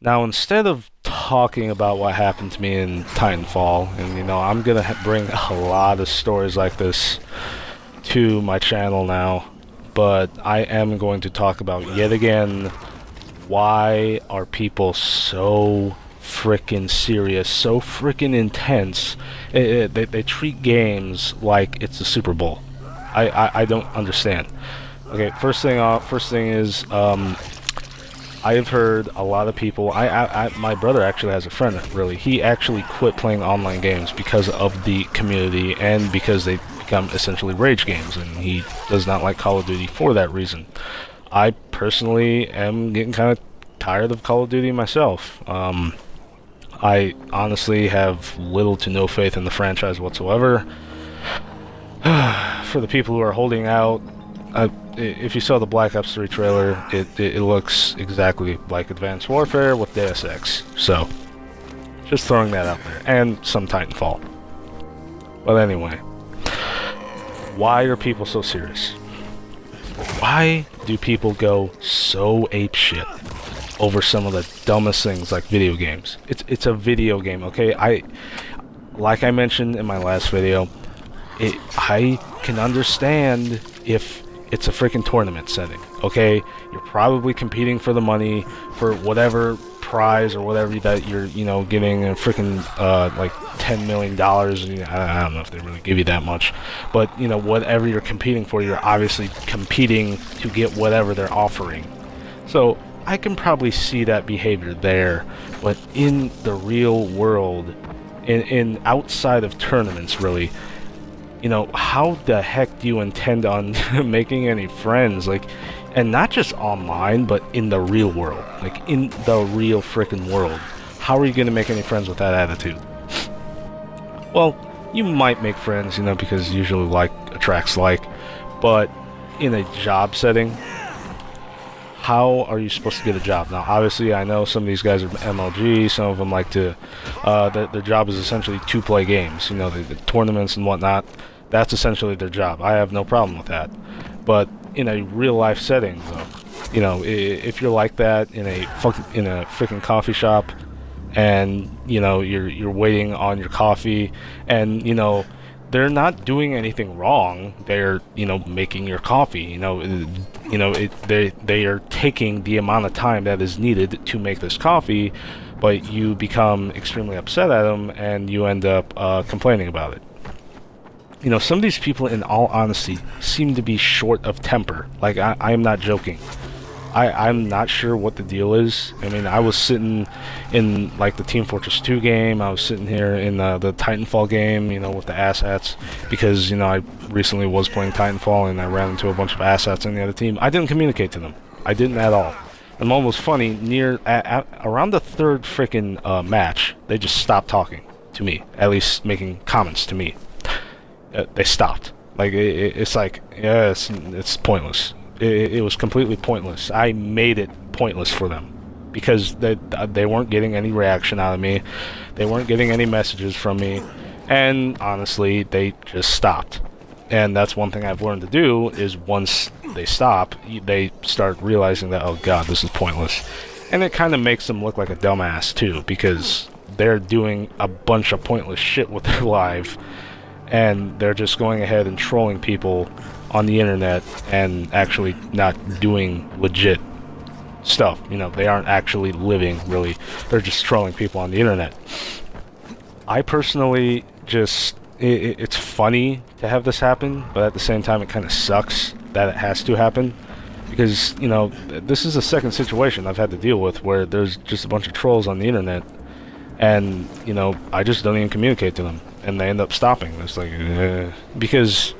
Now, instead of talking about what happened to me in Titanfall, and I'm gonna bring a lot of stories like this to my channel now, but I am going to talk about yet again why are people so freaking serious, so freaking intense. They treat games like it's the Super Bowl. I don't understand. Okay, first thing is I have heard a lot of people. My brother actually has a friend. Really, he actually quit playing online games because of the community and because they become essentially rage games, and he does not like Call of Duty for that reason. I personally am getting kind of tired of Call of Duty myself. I honestly have little to no faith in the franchise whatsoever. For the people who are holding out, if you saw the Black Ops 3 trailer, it looks exactly like Advanced Warfare with Deus Ex. So, just throwing that out there. And some Titanfall. But anyway, why are people so serious? Why do people go so apeshit over some of the dumbest things like video games? It's a video game, okay? Like I mentioned in my last video, I can understand if it's a freaking tournament setting, okay? You're probably competing for the money for whatever prize or whatever that you're, getting a freaking like $10 million. I don't know if they really give you that much, but whatever you're competing for, you're obviously competing to get whatever they're offering. So I can probably see that behavior there, but in the real world, in outside of tournaments, really, how the heck do you intend on making any friends? Like, and not just online, but in the real world. Like, in the real freaking world. How are you going to make any friends with that attitude? Well, you might make friends, because usually like attracts like, but in a job setting, how are you supposed to get a job? Now, obviously, I know some of these guys are MLG, some of them like to, their job is essentially to play games, the tournaments and whatnot. That's essentially their job. I have no problem with that. But in a real life setting, though, if you're like that in a freaking coffee shop, and you're waiting on your coffee, and they're not doing anything wrong. They're making your coffee. They are taking the amount of time that is needed to make this coffee, but you become extremely upset at them and you end up complaining about it. Some of these people, in all honesty, seem to be short of temper. Like, I'm not joking. I'm not sure what the deal is. I mean, I was sitting in, like, the Team Fortress 2 game. I was sitting here in the Titanfall game, with the asshats. Because, I recently was playing Titanfall, and I ran into a bunch of asshats in the other team. I didn't communicate to them. I didn't at all. And what was funny, around the third freaking match, they just stopped talking to me. At least making comments to me. They stopped. Like, it's like, yeah, it's pointless. It was completely pointless. I made it pointless for them because they weren't getting any reaction out of me. They weren't getting any messages from me, and honestly, they just stopped. And that's one thing I've learned to do is once they stop, they start realizing that, oh god, this is pointless. And it kind of makes them look like a dumbass too, because they're doing a bunch of pointless shit with their life, and they're just going ahead and trolling people on the internet and actually not doing legit stuff. They aren't actually living, really. They're just trolling people on the internet. I personally it's funny to have this happen, but at the same time it kind of sucks that it has to happen. Because, this is the second situation I've had to deal with where there's just a bunch of trolls on the internet, and, I just don't even communicate to them, and they end up stopping. It's like, because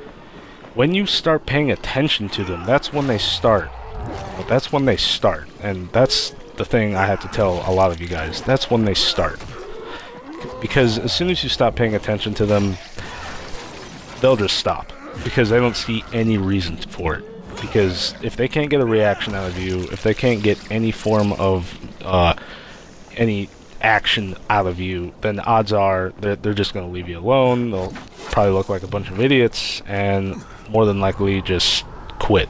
when you start paying attention to them, that's when they start. That's when they start, and that's the thing I have to tell a lot of you guys. That's when they start. Because as soon as you stop paying attention to them, they'll just stop. Because they don't see any reason for it. Because if they can't get a reaction out of you, if they can't get any form of any action out of you, then odds are they're just going to leave you alone. They'll probably look like a bunch of idiots and more than likely just quit.